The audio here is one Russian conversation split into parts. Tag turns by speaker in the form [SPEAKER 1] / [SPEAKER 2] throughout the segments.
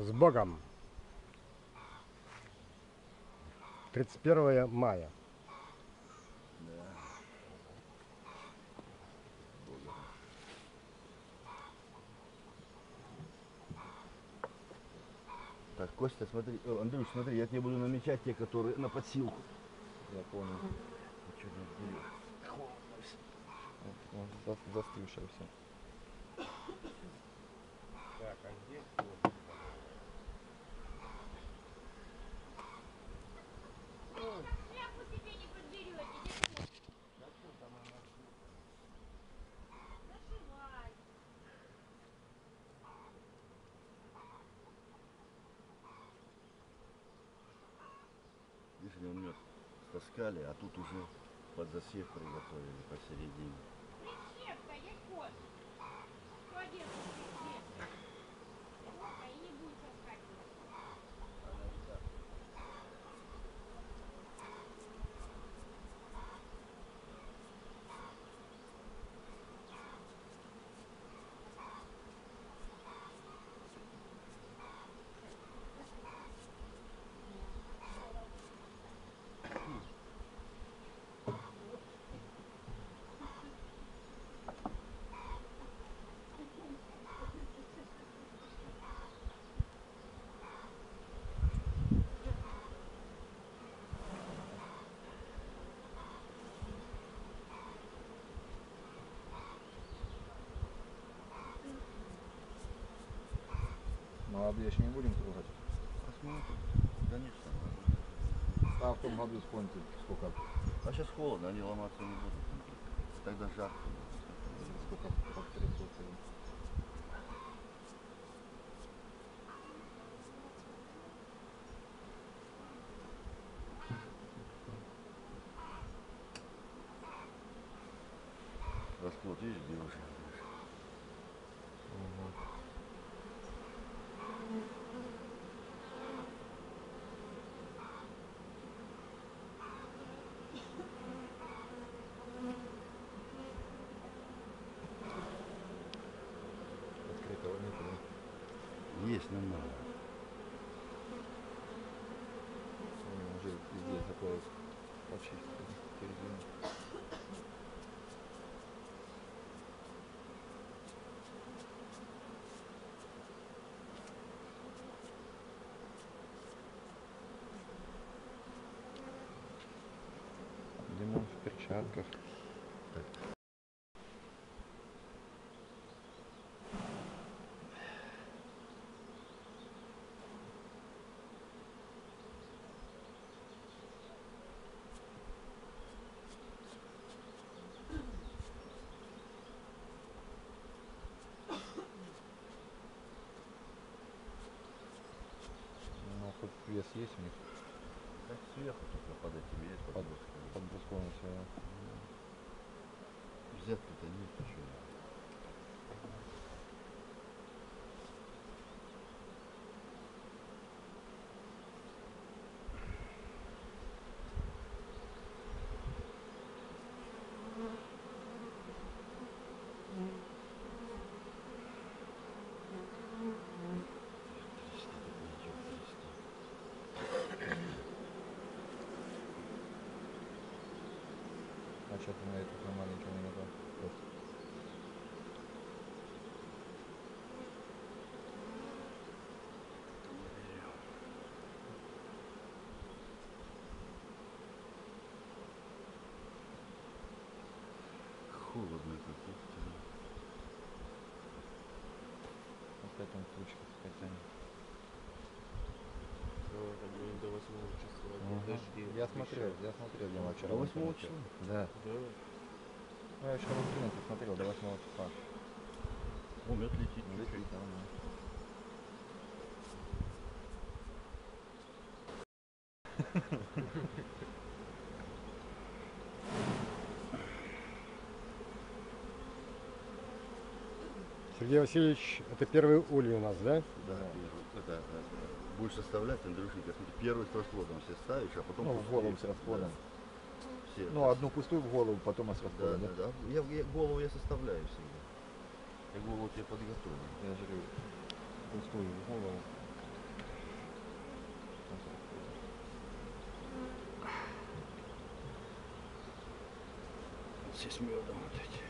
[SPEAKER 1] С Богом! 31 мая.
[SPEAKER 2] Да. Богом. Так, Костя, смотри, Андрюш, смотри, я тебе буду намечать те, которые на подсилку.
[SPEAKER 3] Я понял.
[SPEAKER 2] Ничего не отберет. Холодно все.
[SPEAKER 3] Застывшее все.
[SPEAKER 1] Так, а здесь
[SPEAKER 4] Шляпу себе не подберете, дядь Зашивай.
[SPEAKER 2] Видишь, он мед таскали, а тут уже под засев приготовили посередине.
[SPEAKER 4] Прищепка, есть кот. Что одежду где? Вот, и не будет соскакивать.
[SPEAKER 3] Молодежь не будем трогать.
[SPEAKER 2] Посмотрим. Конечно.
[SPEAKER 3] А в том году вспомните сколько
[SPEAKER 2] А сейчас холодно, они ломаться не будут. Тогда жарко.
[SPEAKER 3] подтрясло.
[SPEAKER 2] Расплод, видишь, где уже?
[SPEAKER 3] Открытого нет, да?
[SPEAKER 2] Есть нормально.
[SPEAKER 3] Уже везде такое почистили середину. Димон в перчатках. Ну, хоть вес есть у них
[SPEAKER 2] Так сверху только под этим есть, под досками.
[SPEAKER 3] под бруском все.
[SPEAKER 2] Взятки-то нет ничего.
[SPEAKER 3] А что ты на этих на маленьких не надо?
[SPEAKER 2] Холодно как-то.
[SPEAKER 3] Опять он тучка потянет.
[SPEAKER 5] До 8 числа дожди.
[SPEAKER 3] Я смотрел, Дима, вчера.
[SPEAKER 2] До
[SPEAKER 3] в
[SPEAKER 2] 8
[SPEAKER 3] интернете.
[SPEAKER 2] числа?
[SPEAKER 3] Да.
[SPEAKER 5] Да.
[SPEAKER 3] Ну, я вчера в интернете смотрел, до 8 числа.
[SPEAKER 2] О, мед летит.
[SPEAKER 3] Летит, да.
[SPEAKER 1] Сергей Васильевич, это первый улей у нас, да?
[SPEAKER 2] Да, это будешь составлять, Андрюшенька, смотри, первый с расплодом все ставишь, а потом
[SPEAKER 3] Ну, в
[SPEAKER 2] пустые.
[SPEAKER 3] голову с расплодом.
[SPEAKER 2] Да, все.
[SPEAKER 3] Ну, одну пустую в голову, потом с
[SPEAKER 2] Да,
[SPEAKER 3] расплодом,
[SPEAKER 2] да, да. Голову я составляю всегда. Я голову тебе подготовлю.
[SPEAKER 3] Я же говорю, пустую в голову.
[SPEAKER 2] Рамки с медом вот эти.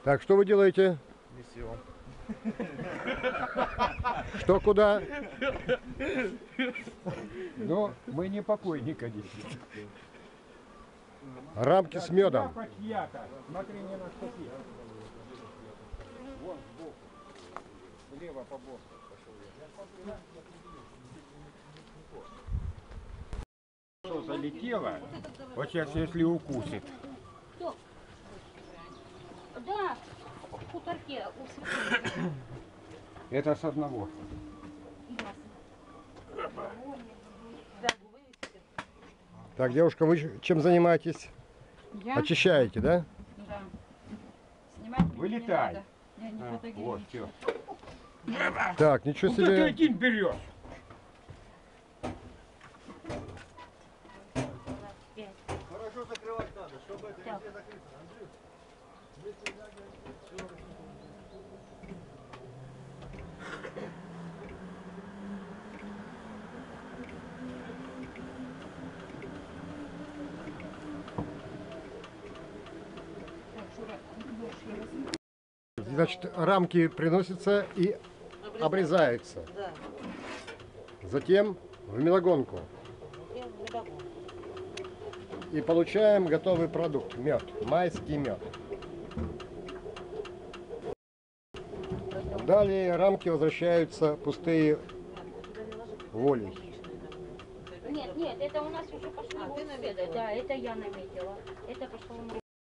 [SPEAKER 1] Так, что вы делаете?
[SPEAKER 3] Несем.
[SPEAKER 1] Что, куда?
[SPEAKER 6] Но мы не покойника несем.
[SPEAKER 1] Рамки с медом.
[SPEAKER 6] Чья-то. Смотри, не наступи. Вон сбоку. Влево по боку. Что залетело? Вот сейчас если укусит.
[SPEAKER 4] Кто? Да, в хуторке у Светланы.
[SPEAKER 6] Это с одного.
[SPEAKER 1] Так, девушка, вы чем занимаетесь?
[SPEAKER 7] Я?
[SPEAKER 1] Очищаете, да?
[SPEAKER 7] Да. Снимать меня
[SPEAKER 6] Вылетай.
[SPEAKER 7] не надо. Я не
[SPEAKER 6] А, вот,
[SPEAKER 7] фотогеничаю.
[SPEAKER 6] все.
[SPEAKER 1] Так, ничего
[SPEAKER 6] Куда ты
[SPEAKER 1] себе.
[SPEAKER 6] один берешь?
[SPEAKER 2] Хорошо закрывать надо, чтобы это везде закрыто.
[SPEAKER 1] Значит, рамки приносятся и обрезаются.
[SPEAKER 8] Да.
[SPEAKER 1] Затем в мелогонку. И получаем готовый продукт. Мед. Майский мед. Далее рамки возвращаются пустые волей.
[SPEAKER 4] Нет, нет, это у нас уже пошло.
[SPEAKER 8] А, ты наметила?
[SPEAKER 4] Да, это я наметила. Это пошло в